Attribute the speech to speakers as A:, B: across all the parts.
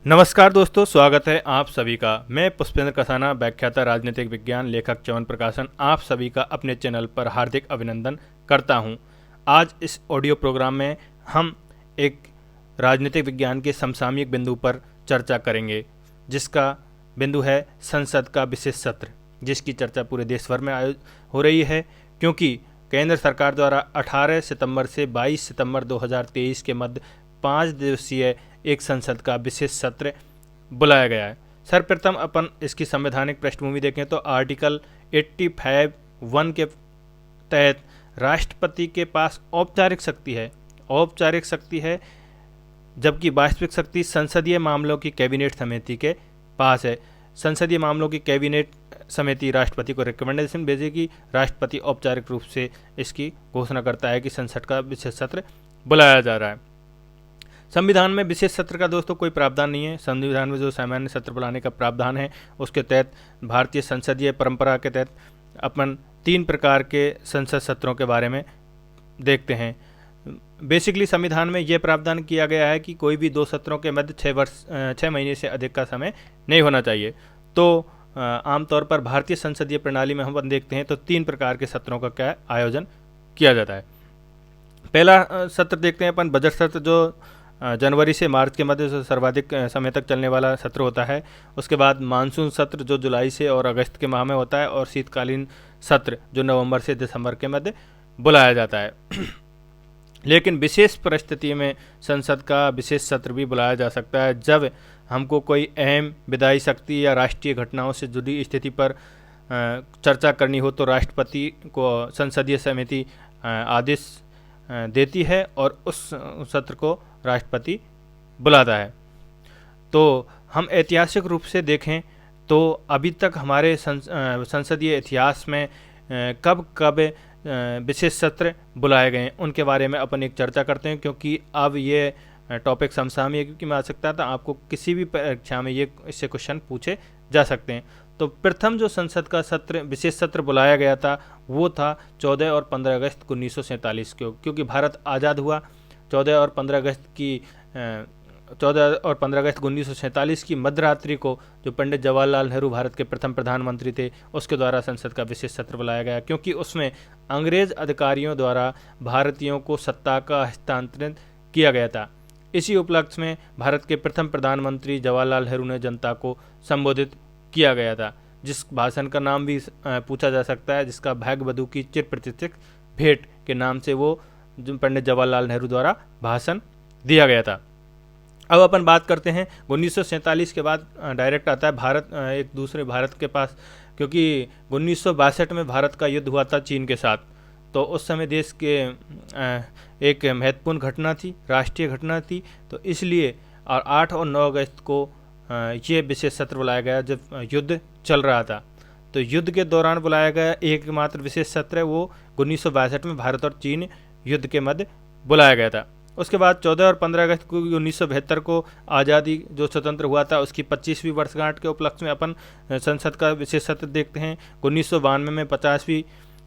A: नमस्कार दोस्तों, स्वागत है आप सभी का। मैं पुष्पेंद्र कसाना, व्याख्याता राजनीतिक विज्ञान, लेखक च्यवन प्रकाशन, आप सभी का अपने चैनल पर हार्दिक अभिनंदन करता हूं। आज इस ऑडियो प्रोग्राम में हम एक राजनीतिक विज्ञान के समसामयिक बिंदु पर चर्चा करेंगे, जिसका बिंदु है संसद का विशेष सत्र, जिसकी चर्चा पूरे देश भर में हो रही है, क्योंकि केंद्र सरकार द्वारा 18 सितंबर से 22 सितंबर 2023 के मध्य 5 दिवसीय एक संसद का विशेष सत्र बुलाया गया है। सर्वप्रथम अपन इसकी संवैधानिक पृष्ठभूमि देखें तो आर्टिकल 85(1) के तहत राष्ट्रपति के पास औपचारिक शक्ति है, जबकि वास्तविक शक्ति संसदीय मामलों की कैबिनेट समिति के पास है। संसदीय मामलों की कैबिनेट समिति राष्ट्रपति को रिकमेंडेशन भेजेगी, राष्ट्रपति औपचारिक रूप से इसकी घोषणा करता है कि संसद का विशेष सत्र बुलाया जा रहा है। संविधान में विशेष सत्र का दोस्तों कोई प्रावधान नहीं है। संविधान में जो सामान्य सत्र बुलाने का प्रावधान है, उसके तहत भारतीय संसदीय परंपरा के तहत अपन 3 प्रकार के संसद सत्रों के बारे में देखते हैं। बेसिकली संविधान में यह प्रावधान किया गया है कि कोई भी 2 सत्रों के मध्य 6 महीने से अधिक का समय नहीं होना चाहिए। तो आमतौर पर भारतीय संसदीय प्रणाली में हम देखते हैं तो 3 प्रकार के सत्रों का क्या आयोजन किया जाता है। पहला सत्र देखते हैं अपन, बजट सत्र, जो जनवरी से मार्च के मध्य से सर्वाधिक समय तक चलने वाला सत्र होता है। उसके बाद मानसून सत्र, जो जुलाई से और अगस्त के माह में होता है, और शीतकालीन सत्र, जो नवंबर से दिसंबर के मध्य बुलाया जाता है। लेकिन विशेष परिस्थिति में संसद का विशेष सत्र भी बुलाया जा सकता है, जब हमको कोई अहम विधायी शक्ति या राष्ट्रीय घटनाओं से जुड़ी स्थिति पर चर्चा करनी हो तो राष्ट्रपति को संसदीय समिति आदेश देती है और उस सत्र को राष्ट्रपति बुलाता है। तो हम ऐतिहासिक रूप से देखें तो अभी तक हमारे संसदीय इतिहास में कब कब विशेष सत्र बुलाए गए उनके बारे में अपन एक चर्चा करते हैं, क्योंकि अब ये टॉपिक समसामयिक में आ सकता था। आपको किसी भी परीक्षा में ये इससे क्वेश्चन पूछे जा सकते हैं। तो प्रथम जो संसद का सत्र, विशेष सत्र बुलाया गया था, वो था 14 और 15 अगस्त 1947 को, क्योंकि भारत आज़ाद हुआ। 14 और 15 अगस्त 1947 की मध्यरात्रि को जो पंडित जवाहरलाल नेहरू भारत के प्रथम प्रधानमंत्री थे, उसके द्वारा संसद का विशेष सत्र बुलाया गया, क्योंकि उसमें अंग्रेज अधिकारियों द्वारा भारतीयों को सत्ता का हस्तांतरण किया गया था। इसी उपलक्ष्य में भारत के प्रथम प्रधानमंत्री जवाहरलाल नेहरू ने जनता को संबोधित किया गया था, जिस भाषण का नाम भी पूछा जा सकता है, जिसका भाग्य वधू की चिर प्रतीक्षित भेंट के नाम से वो जो पंडित जवाहरलाल नेहरू द्वारा भाषण दिया गया था। अब अपन बात करते हैं 1947 के बाद डायरेक्ट आता है भारत, एक दूसरे भारत के पास, क्योंकि 1962 में भारत का युद्ध हुआ था चीन के साथ। तो उस समय देश के एक महत्वपूर्ण घटना थी, राष्ट्रीय घटना थी। तो इसलिए और 8 और 9 अगस्त को ये विशेष सत्र बुलाया गया जब युद्ध चल रहा था। तो युद्ध के दौरान बुलाया गया एकमात्र विशेष सत्र है, वो 1962 में भारत और चीन युद्ध के मध्य बुलाया गया था। उसके बाद 14 और 15 अगस्त को 1972 को आज़ादी जो स्वतंत्र हुआ था, उसकी 25वीं वर्षगांठ के उपलक्ष्य में अपन संसद का विशेष सत्र देखते हैं। 1992 में 50वीं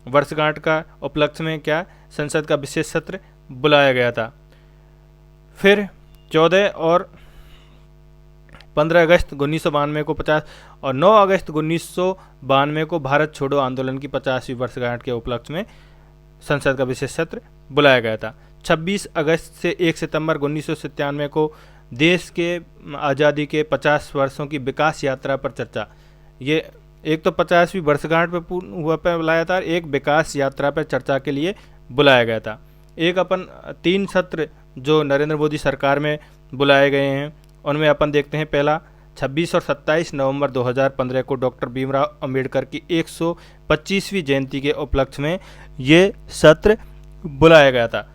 A: वर्षगांठ का उपलक्ष्य में क्या संसद का विशेष सत्र बुलाया गया था। फिर 14 और 15 अगस्त 1992 को 50 और 9 अगस्त 1992 को भारत छोड़ो आंदोलन की 50वीं वर्षगांठ के उपलक्ष्य में संसद का विशेष सत्र बुलाया गया था। 26 अगस्त से 1 सितंबर 1997 को देश के आज़ादी के 50 वर्षों की विकास यात्रा पर चर्चा, ये एक तो 50वीं वर्षगांठ पर बुलाया था, एक विकास यात्रा पर चर्चा के लिए बुलाया गया था। एक अपन 3 सत्र जो नरेंद्र मोदी सरकार में बुलाए गए हैं, उनमें अपन देखते हैं। पहला 26 और 27 नवंबर 2015 को डॉक्टर भीमराव अंबेडकर की 125वीं जयंती के उपलक्ष्य में ये सत्र बुलाया गया था।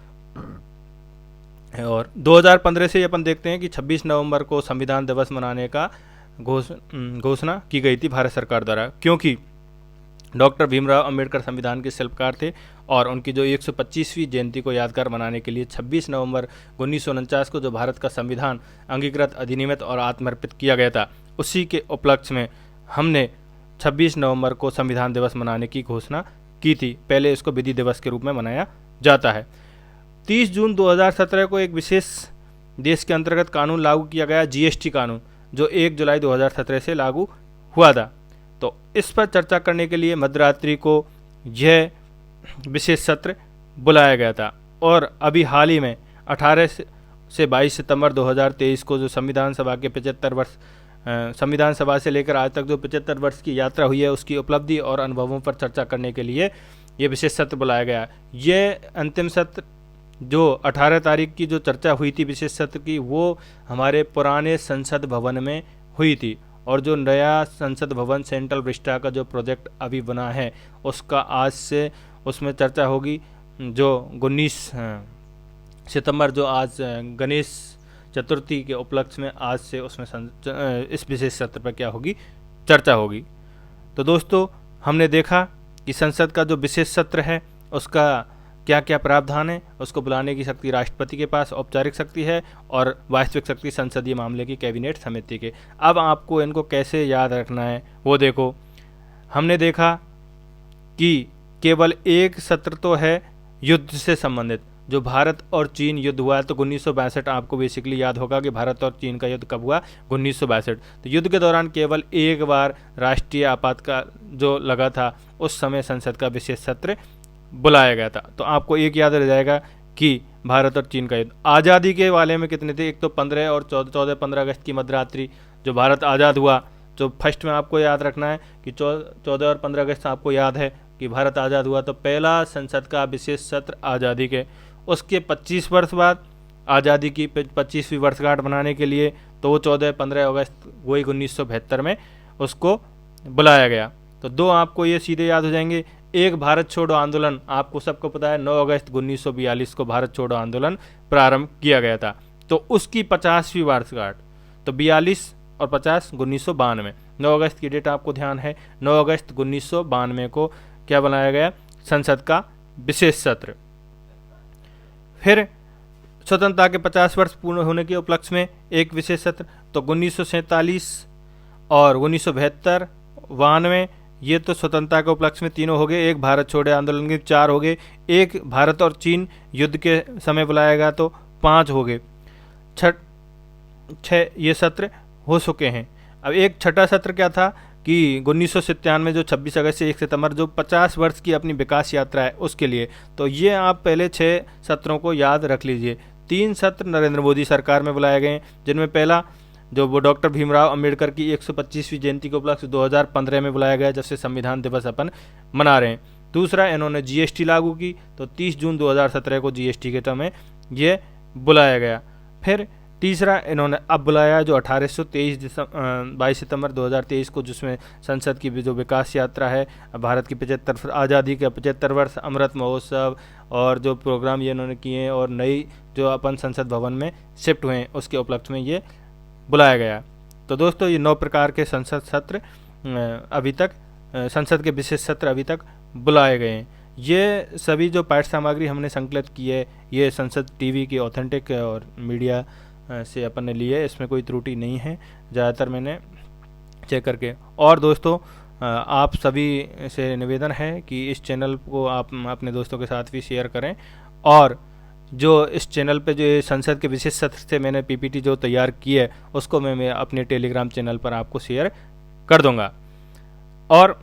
A: और 2015 से अपन देखते हैं कि 26 नवंबर को संविधान दिवस मनाने का घोषणा की गई थी भारत सरकार द्वारा, क्योंकि डॉक्टर भीमराव अंबेडकर संविधान के शिल्पकार थे और उनकी जो 125वीं जयंती को यादगार मनाने के लिए 26 नवंबर 1949 को जो भारत का संविधान अंगीकृत, अधिनियमित और आत्मर्पित किया गया था, उसी के उपलक्ष्य में हमने 26 नवंबर को संविधान दिवस मनाने की घोषणा की थी। पहले इसको विधि दिवस के रूप में मनाया जाता है। 30 जून 2017 को एक विशेष देश के अंतर्गत कानून लागू किया गया, जीएसटी कानून। जो 1 जुलाई 2017 से लागू हुआ था। तो इस पर चर्चा करने के लिए मध्यरात्रि को यह विशेष सत्र बुलाया गया था। और अभी हाल ही में 18 से 22 सितंबर 2023 को जो संविधान सभा के 75 वर्ष संविधान सभा से लेकर आज तक जो 75 वर्ष की यात्रा हुई है उसकी उपलब्धि और अनुभवों पर चर्चा करने के लिए ये विशेष सत्र बुलाया गया। ये अंतिम सत्र जो 18 तारीख की जो चर्चा हुई थी विशेष सत्र की, वो हमारे पुराने संसद भवन में हुई थी। और जो नया संसद भवन सेंट्रल विस्टा का जो प्रोजेक्ट अभी बना है उसका आज से उसमें चर्चा होगी। जो 19 सितंबर जो आज गणेश चतुर्थी के उपलक्ष्य में आज से उसमें इस विशेष सत्र पर क्या होगी, चर्चा होगी। तो दोस्तों, हमने देखा कि संसद का जो विशेष सत्र है उसका क्या क्या प्रावधान है। उसको बुलाने की शक्ति राष्ट्रपति के पास औपचारिक शक्ति है और वास्तविक शक्ति संसदीय मामले की कैबिनेट समिति के। अब आपको इनको कैसे याद रखना है वो देखो। हमने देखा कि केवल एक सत्र तो है युद्ध से संबंधित, जो भारत और चीन युद्ध हुआ है। तो 1962 आपको बेसिकली याद होगा कि भारत और चीन का युद्ध कब हुआ, 1962। तो युद्ध के दौरान केवल एक बार राष्ट्रीय आपातकाल जो लगा था उस समय संसद का विशेष सत्र बुलाया गया था। तो आपको एक याद रह जाएगा कि भारत और चीन का युद्ध। आज़ादी के वाले में कितने थे, एक तो 15 और 14-15 अगस्त की मध्यरात्रि जो भारत आज़ाद हुआ। तो फर्स्ट में आपको याद रखना है कि 14 और 15 अगस्त आपको याद है कि भारत आज़ाद हुआ। तो पहला संसद का विशेष सत्र आज़ादी के। उसके 25 वर्ष बाद आज़ादी की 25वीं वर्षगांठ बनाने के लिए तो वो 14-15 अगस्त वही 1972 में उसको बुलाया गया। तो दो आपको ये सीधे याद हो जाएंगे। एक भारत छोड़ो आंदोलन, आपको सबको पता है 9 अगस्त 1942 को भारत छोड़ो आंदोलन प्रारंभ किया गया था। तो उसकी 50वीं वर्षगांठ, तो 42 और 50 1992। 9 अगस्त की डेट आपको ध्यान है, 9 अगस्त 1992 को क्या बनाया गया, संसद का विशेष सत्र। फिर स्वतंत्रता के 50 वर्ष पूर्ण होने के उपलक्ष्य में एक विशेष सत्र। तो 1947 और 1972, 92 ये तो स्वतंत्रता के उपलक्ष्य में तीनों हो गए। एक भारत छोड़ो आंदोलन के 4 हो गए। एक भारत और चीन युद्ध के समय बुलाया गया तो 5 हो गए। 6 ये सत्र हो चुके हैं। अब एक छठा सत्र क्या था कि 1997 में जो 26 अगस्त से 1 सितंबर जो 50 वर्ष की अपनी विकास यात्रा है उसके लिए। तो ये आप पहले 6 सत्रों को याद रख लीजिए। 3 सत्र नरेंद्र मोदी सरकार में बुलाए गए, जिनमें पहला जो वो डॉक्टर भीमराव अंबेडकर की 125वीं जयंती के उपलक्ष्य 2015 में बुलाया गया, जब से संविधान दिवस अपन मना रहे हैं। दूसरा, इन्होंने जीएसटी लागू की, तो 30 जून 2017 को जीएसटी के समय ये बुलाया गया। फिर तीसरा इन्होंने अब बुलाया जो 22 सितंबर 2023 को, जिसमें संसद की जो विकास यात्रा है, भारत की 75 आज़ादी के 75 वर्ष, अमृत महोत्सव और जो प्रोग्राम ये इन्होंने किए और नई जो अपन संसद भवन में शिफ्ट हुए हैं उसके उपलक्ष्य में ये बुलाया गया। तो दोस्तों, ये 9 प्रकार के संसद सत्र अभी तक, संसद के विशेष सत्र अभी तक बुलाए गए हैं। ये सभी जो पाठ्य सामग्री हमने संकलित की है ये संसद टीवी की ऑथेंटिक और मीडिया से अपन ने लिए, इसमें कोई त्रुटि नहीं है, ज़्यादातर मैंने चेक करके। और दोस्तों, आप सभी से निवेदन है कि इस चैनल को आप अपने दोस्तों के साथ भी शेयर करें। और जो इस चैनल पे जो संसद के विशेष सत्र से मैंने पीपीटी जो तैयार की है उसको मैं अपने टेलीग्राम चैनल पर आपको शेयर कर दूंगा। और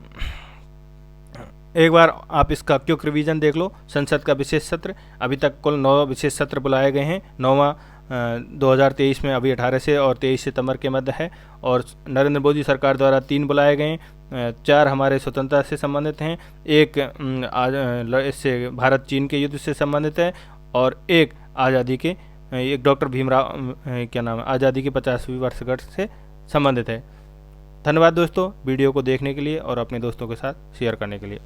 A: एक बार आप इसका क्विक रिवीजन देख लो। संसद का विशेष सत्र अभी तक कुल 9 विशेष सत्र बुलाए गए हैं। 9वां 2023 में अभी 18 से और 23 सितंबर के मध्य है। और नरेंद्र मोदी सरकार द्वारा 3 बुलाए गए हैं। 4 हमारे स्वतंत्रता से संबंधित हैं, एक इससे भारत चीन के युद्ध से संबंधित है और एक आज़ादी के, एक डॉक्टर भीमराव क्या नाम है, आज़ादी की 50वीं वर्षगांठ से संबंधित है। धन्यवाद दोस्तों वीडियो को देखने के लिए और अपने दोस्तों के साथ शेयर करने के लिए।